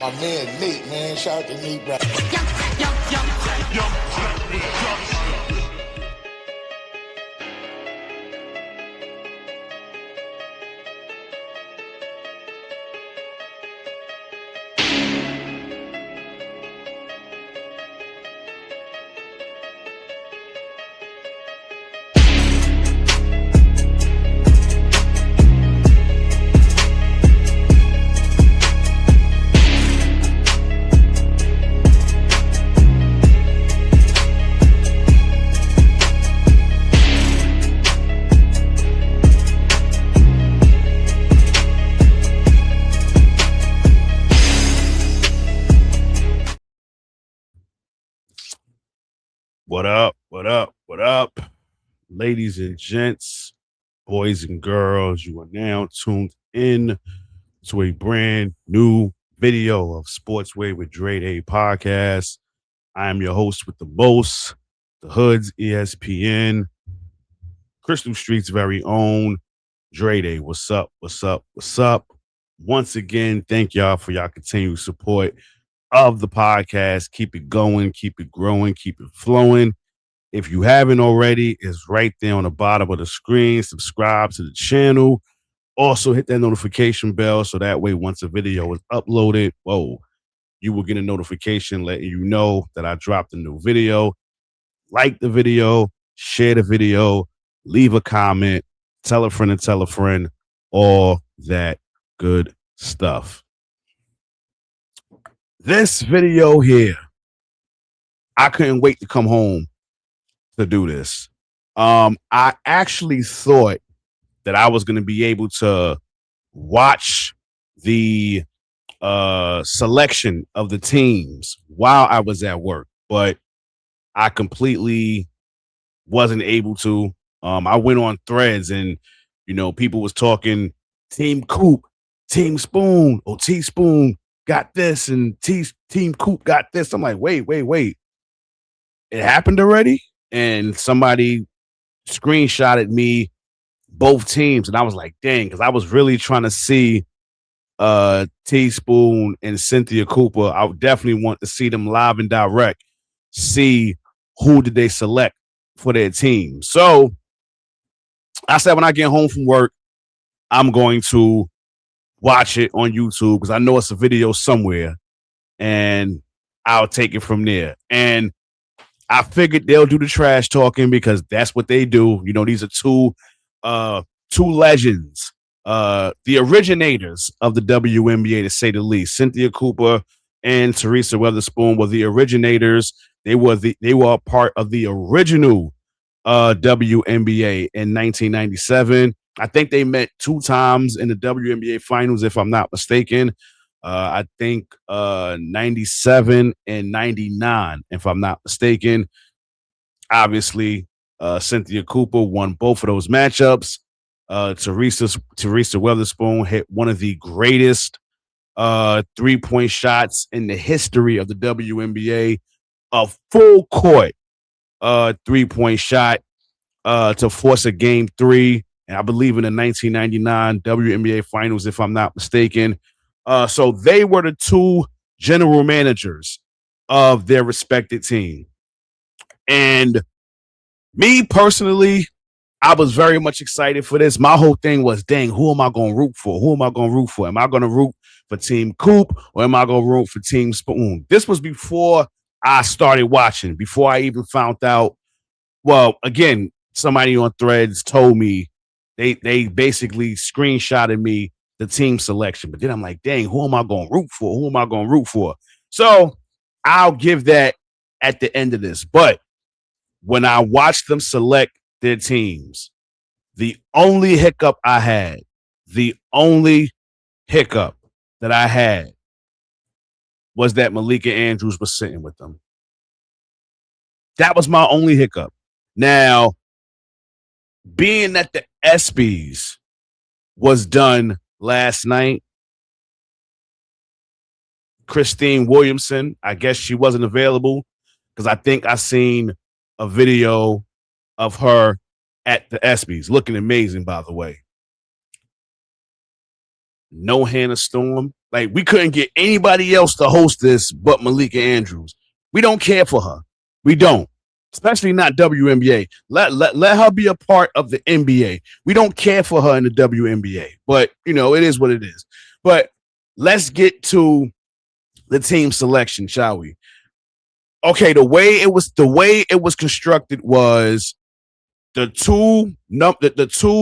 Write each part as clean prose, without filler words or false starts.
My man Nate, man, shout out to Nate, bro. What up? What up? What up? Ladies and gents, boys and girls, you are now tuned in to a brand new video of Sportsway with Dre Day podcast. I am your host with the most, the Hood's ESPN, Crystal Street's very own, Dre Day. What's up? What's up? What's up? Once again, thank y'all for y'all continued support of the podcast. Keep it going, keep it growing, keep it flowing. If you haven't already, it's right there on the bottom of the screen. Subscribe to the channel. Also hit that notification bell so that way once a video is uploaded, you will get a notification letting you know that I dropped a new video. Like the video, share the video, leave a comment, tell a friend, all that good stuff. This video here, I couldn't wait to come home to do this. I actually thought that I was going to be able to watch the selection of the teams while I was at work, but I completely wasn't able to. I went on threads and, people was talking Team Coop, Team Spoon, or Teaspoon got this and Team Coop got this. I'm like, wait. It happened already? And somebody screenshotted me both teams. And I was like, dang, because I was really trying to see Teaspoon and Cynthia Cooper. I would definitely want to see them live and direct, see who did they select for their team. So I said, when I get home from work, I'm going to watch it on YouTube because I know it's a video somewhere and I'll take it from there. And I figured they'll do the trash talking because that's what they do. These are two legends, the originators of the WNBA, to say the least. Cynthia Cooper and Teresa Weatherspoon were the originators. They were a part of the original WNBA in 1997. I think they met two times in the WNBA finals, if I'm not mistaken. I think 97 and 99, if I'm not mistaken. Obviously, Cynthia Cooper won both of those matchups. Teresa Weatherspoon hit one of the greatest three-point shots in the history of the WNBA, a full court three-point shot to force a game 3. And I believe in the 1999 WNBA finals, if I'm not mistaken. So they were the two general managers of their respected team. And me personally, I was very much excited for this. My whole thing was, dang, who am I going to root for? Am I going to root for Team Coop or am I going to root for Team Spoon? This was before I started watching, before I even found out. Well, again, somebody on Threads told me, they basically screenshotted me the team selection. But then I'm like, dang, who am I going to root for? So I'll give that at the end of this. But when I watched them select their teams, the only hiccup that I had was that Malika Andrews was sitting with them. That was my only hiccup. Now, being that the ESPYs was done last night, Christine Williamson, I guess she wasn't available because I think I seen a video of her at the ESPYs, looking amazing, by the way. No Hannah Storm, Like, we couldn't get anybody else to host this but Malika Andrews. We don't care for her. We don't. Especially not WNBA. Let her be a part of the NBA. We don't care for her in the WNBA. But, you know, it is what it is. But let's get to the team selection, shall we? Okay, the way it was constructed was the two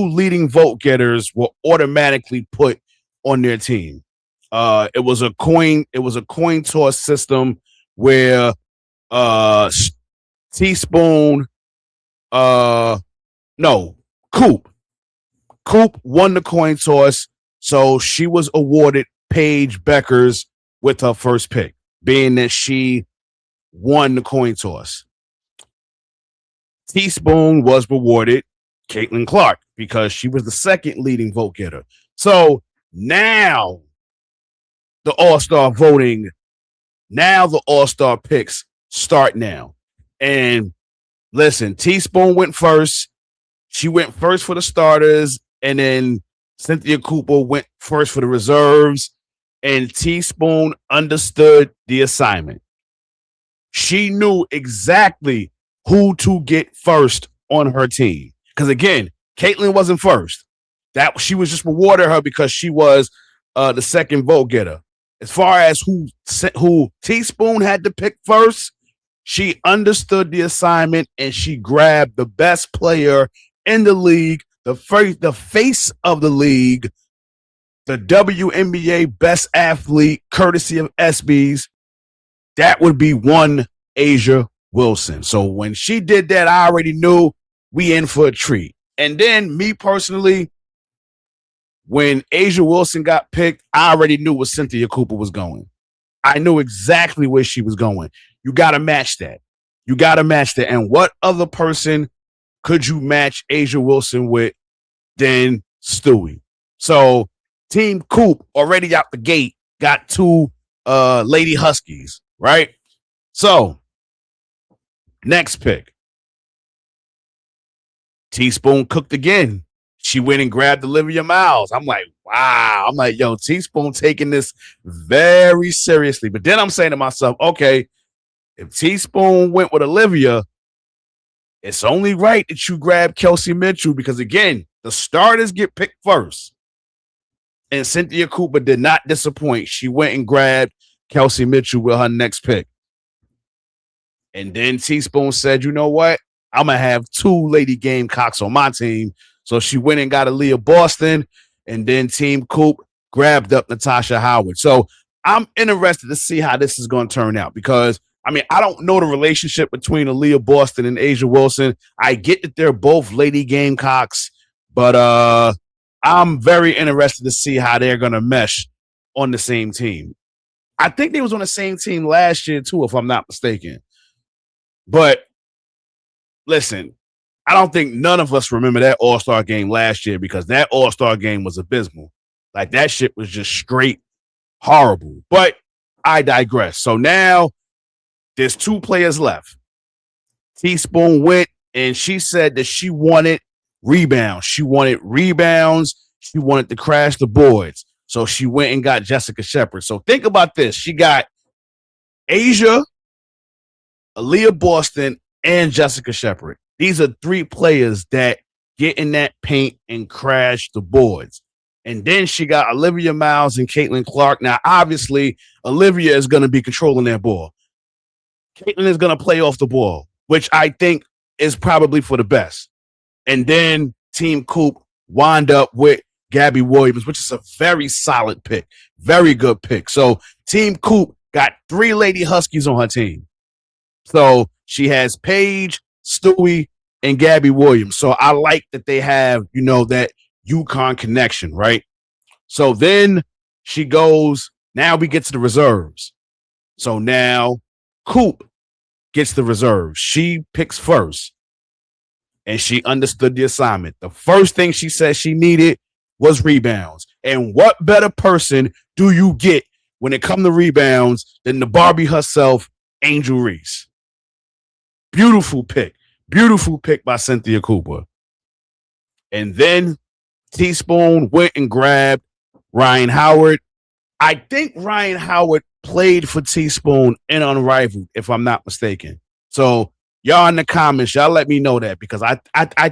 leading vote getters were automatically put on their team. It was a coin toss system where Teaspoon Coop won the coin toss, so she was awarded Paigebueckers with her first pick, being that she won the coin toss. Teaspoon was rewarded Caitlinclark because she was the second leading vote getter. So now the All-Star voting, now the All-Star picks start now. And listen, Teaspoon went first. She went first for the starters, and then Cynthia Cooper went first for the reserves, and Teaspoon understood the assignment. She knew exactly who to get first on her team. Because again, Caitlin wasn't first. That she was just rewarded her because she was the second vote getter. As far as who Teaspoon had to pick first, she understood the assignment and she grabbed the best player in the league, the face of the league, the WNBA best athlete, courtesy of SBs. That would be one Ajawilson. So when she did that, I already knew we in for a treat. And then me personally, when Ajawilson got picked, I already knew where Cynthia Cooper was going. I knew exactly where she was going. You got to match that. You got to match that. And what other person could you match Ajawilson with than Stewie? So Team Coop already out the gate got two Lady Huskies, right? So next pick. Teaspoon cooked again. She went and grabbed oliviamiles. I'm like, wow. I'm like, yo, Teaspoon taking this very seriously. But then I'm saying to myself, okay, if Teaspoon went with Olivia, it's only right that you grab Kelseymitchell because, again, the starters get picked first. And Cynthia Cooper did not disappoint. She went and grabbed Kelseymitchell with her next pick. And then Teaspoon said, you know what? I'm going to have two Lady Gamecocks on my team. So she went and got aliyahboston, and then Team Coop grabbed up natashahoward. So I'm interested to see how this is going to turn out because, I mean, I don't know the relationship between aliyahboston and Ajawilson. I get that they're both Lady Gamecocks, but I'm very interested to see how they're going to mesh on the same team. I think they was on the same team last year, too, if I'm not mistaken. But listen, I don't think none of us remember that All-Star game last year because that All-Star game was abysmal. Like, that shit was just straight horrible. But I digress. So now there's two players left. Teaspoon went, and she said that she wanted rebounds. She wanted rebounds. She wanted to crash the boards. So she went and got jessicashepard. So think about this. She got Asia, aliyahboston, and jessicashepard. These are three players that get in that paint and crash the boards. And then she got oliviamiles and caitlinclark. Now, obviously, Olivia is going to be controlling that ball. Caitlin is going to play off the ball, which I think is probably for the best. And then Team Coop wound up with gabbywilliams, which is a very solid pick. Very good pick. So Team Coop got three Lady Huskies on her team. So she has Paige, Stewie, and gabbywilliams. So I like that they have, you know, that UConn connection, right? So then she goes, now we get to the reserves. So now Coop gets the reserves. She picks first. And she understood the assignment. The first thing she said she needed was rebounds. And what better person do you get when it comes to rebounds than the Barbie herself, Angelreese? Beautiful pick. Beautiful pick by Cynthia Cooper. And then Teaspoon went and grabbed Ryan Howard. I think Ryan Howard played for Teaspoon in Unrivaled, if I'm not mistaken. So y'all in the comments, y'all let me know that because I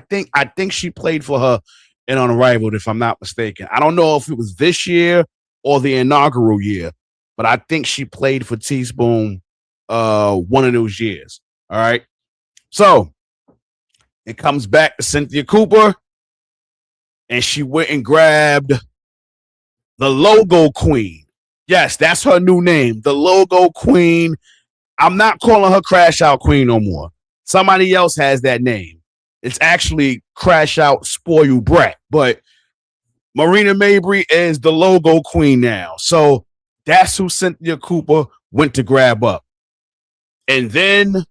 think she played for her in Unrivaled, if I'm not mistaken. I don't know if it was this year or the inaugural year, but I think she played for Teaspoon one of those years. All right. So it comes back to Cynthia Cooper, and she went and grabbed the logo queen. Yes, that's her new name, the logo queen. I'm not calling her Crash Out Queen no more. Somebody else has that name. It's actually Crash Out Spoil Brat, but marinamabrey is the logo queen now. So that's who Cynthia Cooper went to grab up. And then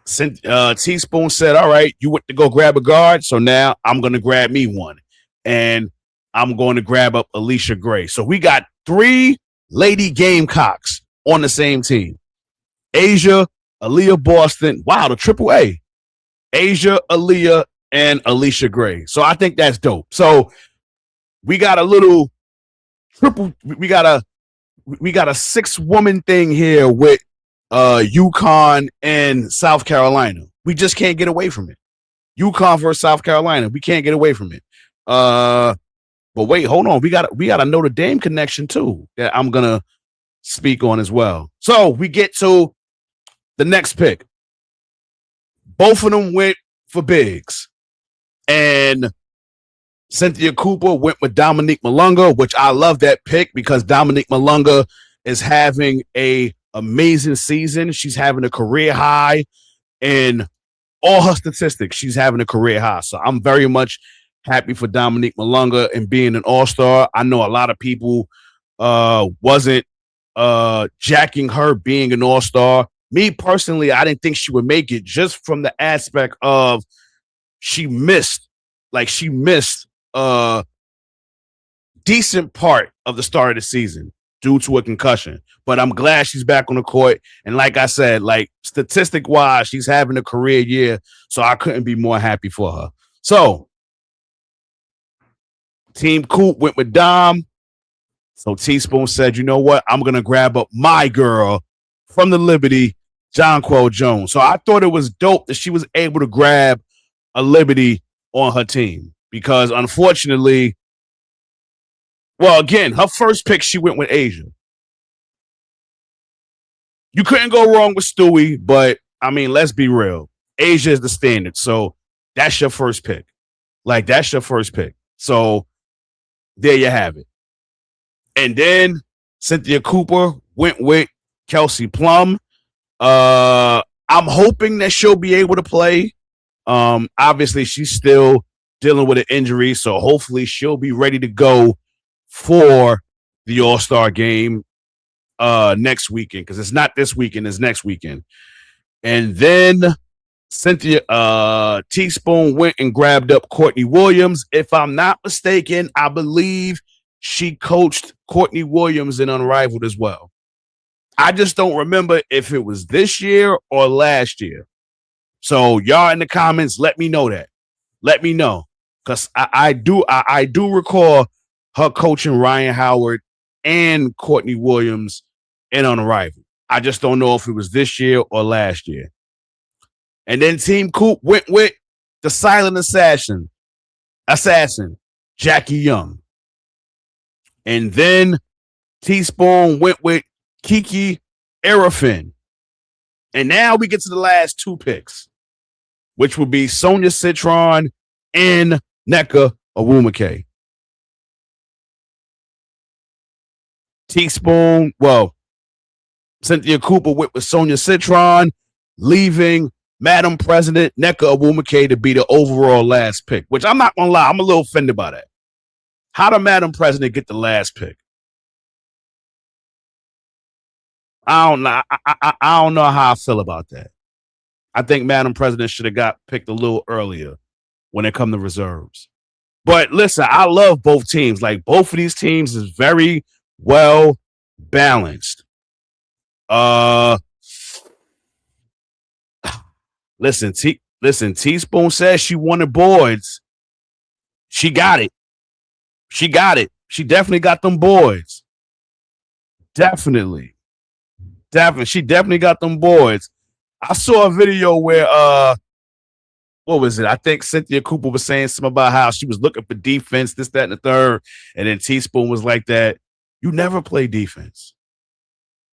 Teaspoon said, all right, you went to go grab a guard, so now I'm going to grab me one. And I'm going to grab up allishagray. So we got 3 Lady Gamecocks on the same team. Asia, Aliyahboston. Wow, the triple A. Asia, Aliyah, and allishagray. So I think that's dope. So we got a little triple. We got a 6-woman thing here with UConn and South Carolina. We just can't get away from it. UConn versus South Carolina. We can't get away from it. But wait, hold on. We got a Notre Dame connection too that I'm gonna speak on as well. So we get to the next pick. Both of them went for bigs, and Cynthia Cooper went with dominiquemalonga, which I love that pick because dominiquemalonga is having a amazing season. She's having a career high in all her statistics. She's having a career high, so I'm very much happy for dominiquemalonga and being an all-star. I know a lot of people wasn't jacking her being an all-star. Me personally, I didn't think she would make it just from the aspect of she missed a decent part of the start of the season due to a concussion. But I'm glad she's back on the court. And like I said, like statistic-wise, she's having a career year, so I couldn't be more happy for her. So Team Coop went with Dom. So Teaspoon said, you know what? I'm going to grab up my girl from the Liberty, Jonqueljones. So I thought it was dope that she was able to grab a Liberty on her team because unfortunately, well, again, her first pick, she went with Asia. You couldn't go wrong with Stewie, but I mean, let's be real. Asia is the standard. So that's your first pick. Like, that's your first pick. So there you have it. And then Cynthia Cooper went with kelseyplum. I'm hoping that she'll be able to play. Obviously, she's still dealing with an injury, so hopefully she'll be ready to go for the All Star Game next weekend, because it's not this weekend, it's next weekend. And then Cynthia Teaspoon went and grabbed up Courtneywilliams. If I'm not mistaken, I believe she coached Courtneywilliams in Unrivaled as well. I just don't remember if it was this year or last year. So y'all in the comments, let me know that. Let me know, because I do recall her coaching Ryan Howard and Courtneywilliams in Unrivaled. I just don't know if it was this year or last year. And then Team Coop went with the silent assassin, Jackieyoung. And then Teaspoon went with kikiirafen. And now we get to the last 2 picks, which would be soniacitron and nnekaogwumike. Teaspoon, well, Cynthia Cooper went with soniacitron, leaving Madam President nnekaogwumike to be the overall last pick, which I'm not going to lie, I'm a little offended by that. How did Madam President get the last pick? I don't know. I don't know how I feel about that. I think Madam President should have got picked a little earlier when it comes to reserves. But listen, I love both teams. Like, both of these teams is very well balanced. Listen, Teaspoon says she wanted boards. She got it. She got it. She definitely got them boys. Definitely. She definitely got them boys. I saw a video where what was it? I think Cynthia Cooper was saying something about how she was looking for defense, this, that, and the third. And then Teaspoon was like that. You never play defense.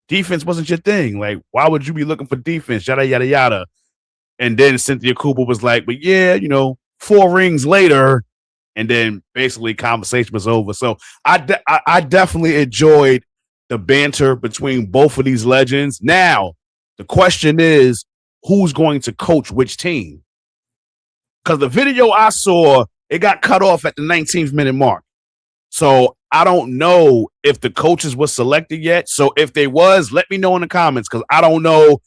Defense wasn't your thing. Like, why would you be looking for defense? Yada, yada, yada. And then Cynthia Cooper was like, but yeah, 4 rings later. And then basically conversation was over. So I definitely enjoyed the banter between both of these legends. Now, the question is, who's going to coach which team? Because the video I saw, it got cut off at the 19th minute mark. So I don't know if the coaches were selected yet. So if they was, let me know in the comments, because I don't know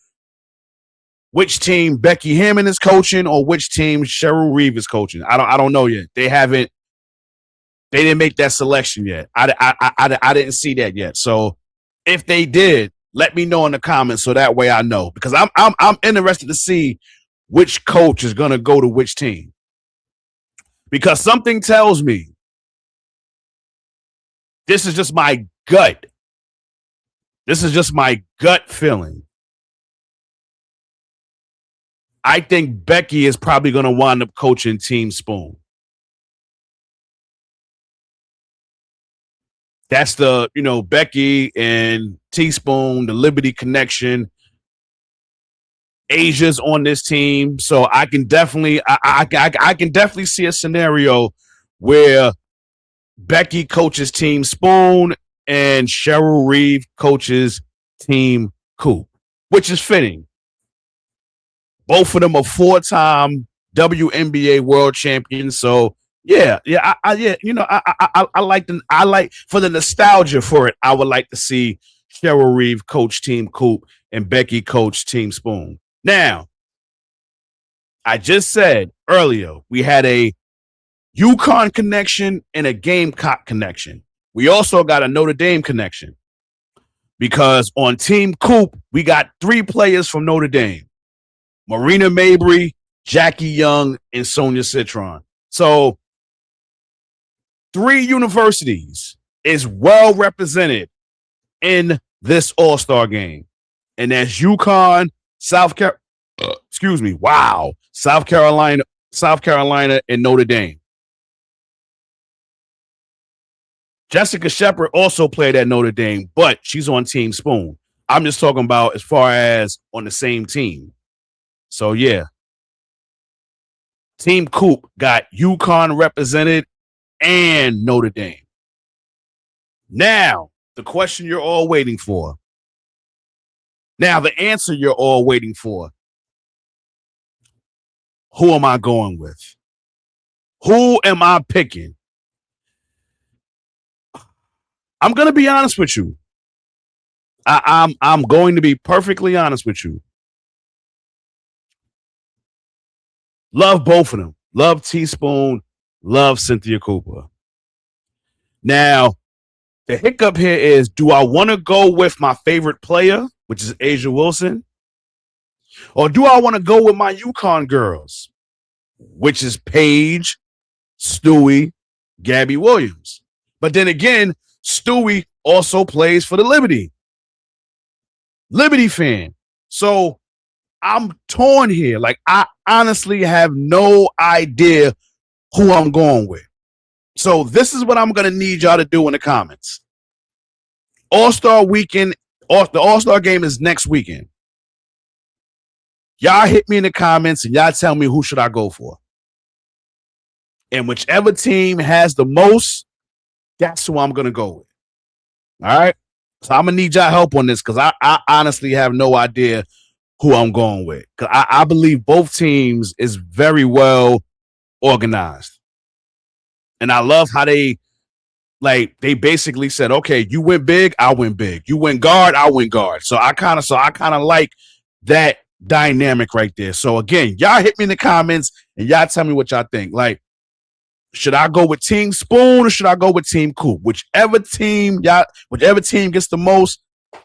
which team Becky Hammond is coaching or which team Cheryl Reeve is coaching. I don't know yet. They didn't make that selection yet. I didn't see that yet. So if they did, let me know in the comments so that way I know, because I'm interested to see which coach is going to go to which team, because something tells me, this is just my gut. This is just my gut feeling. I think Becky is probably going to wind up coaching Team Spoon. That's the, Becky and Teaspoon, the Liberty connection. Asia's on this team, so I can definitely, I can definitely see a scenario where Becky coaches Team Spoon and Cheryl Reeve coaches Team Coop, which is fitting. Both of them are 4-time WNBA world champions, so I like for the nostalgia for it. I would like to see Cheryl Reeve coach Team Coop and Becky coach Team Spoon. Now, I just said earlier we had a UConn connection and a Gamecock connection. We also got a Notre Dame connection, because on Team Coop we got 3 players from Notre Dame: Marinamabrey, Jackieyoung, and Soniacitron. So 3 universities is well represented in this All-Star game, and that's UConn, South Carolina, and Notre Dame. Jessica Shepard also played at Notre Dame, but she's on Team Spoon. I'm just talking about as far as on the same team. So yeah, Team Coop got UConn represented and Notre Dame. Now, the question you're all waiting for. Now, the answer you're all waiting for. Who am I going with? Who am I picking? I'm going to be honest with you. I'm going to be perfectly honest with you. Love both of them. Love Teaspoon. Love Cynthia Cooper. Now, the hiccup here is, do I want to go with my favorite player, which is Ajawilson? Or do I want to go with my UConn girls, which is Paige, Stewie, Gabbywilliams? But then again, Stewie also plays for the Liberty fan. So I'm torn here. Like, I honestly have no idea who I'm going with. So this is what I'm going to need y'all to do in the comments. All-Star weekend, the All-Star game is next weekend. Y'all hit me in the comments and y'all tell me who should I go for. And whichever team has the most, that's who I'm going to go with. All right? So I'm going to need y'all help on this, because I honestly have no idea who I'm going with. Because I believe both teams is very well organized. And I love how they basically said, okay, you win big, I win big. You win guard, I win guard. So I kind of like that dynamic right there. So again, y'all hit me in the comments and y'all tell me what y'all think. Like, should I go with Team Spoon or should I go with Team Coop? Whichever team gets the most,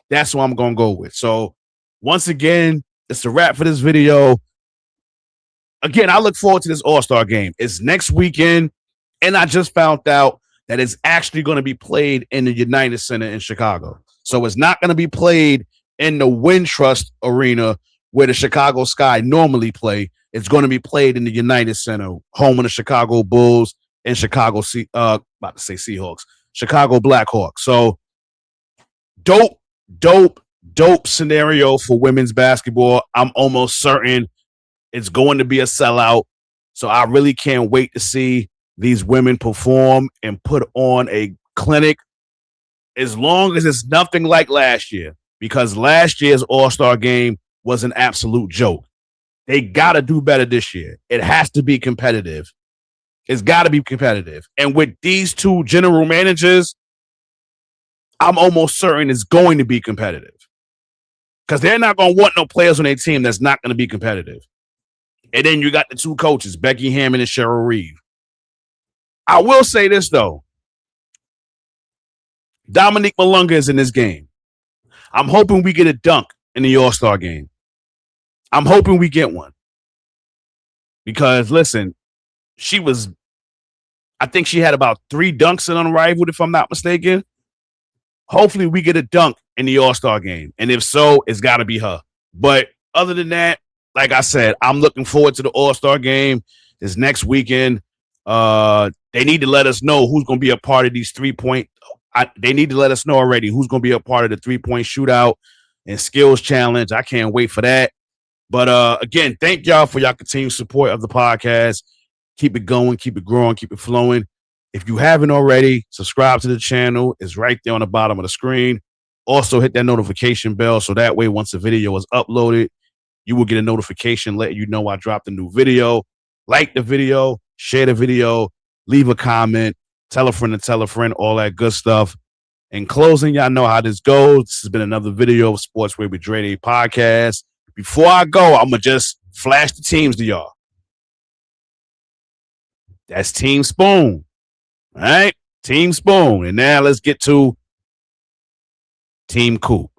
that's who I'm gonna go with. So once again, it's a wrap for this video. Again, I look forward to this All-Star game. It's next weekend, and I just found out that is actually going to be played in the United Center in Chicago. So it's not going to be played in the Wintrust Arena where the Chicago Sky normally play. It's going to be played in the United Center, home of the Chicago Bulls and Chicago Seahawks, Chicago Blackhawks. So dope scenario for women's basketball. I'm almost certain it's going to be a sellout. So I really can't wait to see these women perform and put on a clinic, as long as it's nothing like last year, because last year's All-Star game was an absolute joke. They got to do better this year. It has to be competitive. It's got to be competitive. And with these two general managers, I'm almost certain it's going to be competitive, because they're not going to want no players on their team that's not going to be competitive. And then you got the two coaches, Becky Hammond and Cheryl Reeve. I will say this, though. Dominiquemalonga is in this game. I'm hoping we get a dunk in the All-Star game. I'm hoping we get one. Because, listen, I think she had about 3 dunks in Unrivaled, if I'm not mistaken. Hopefully we get a dunk in the All-Star game. And if so, it's got to be her. But other than that, like I said, I'm looking forward to the All-Star game this next weekend. They need to let us know who's going to be a part of these 3-point. They need to let us know already who's going to be a part of the 3-point shootout and skills challenge. I can't wait for that. But again, thank y'all for y'all continued support of the podcast. Keep it going, keep it growing, keep it flowing. If you haven't already, subscribe to the channel. It's right there on the bottom of the screen. Also, hit that notification bell so that way once the video is uploaded, you will get a notification letting you know I dropped a new video. Like the video, share the video, leave a comment, tell a friend to tell a friend, all that good stuff. In closing, y'all know how this goes. This has been another video of Sports Way with Dre Day podcast. Before I go, I'm going to just flash the teams to y'all. That's Team Spoon. All right? Team Spoon. And now let's get to Team Coop.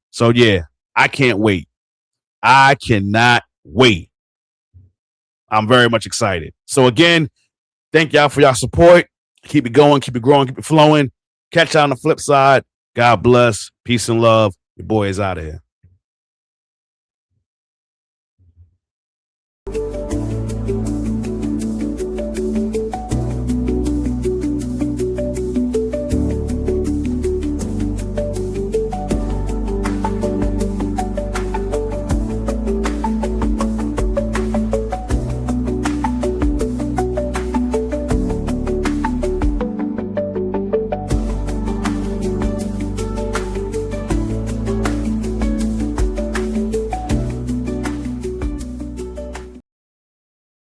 So, yeah, I can't wait. I cannot wait. I'm very much excited. So, again, thank y'all for y'all support. Keep it going, keep it growing, keep it flowing. Catch y'all on the flip side. God bless. Peace and love. Your boy is out of here.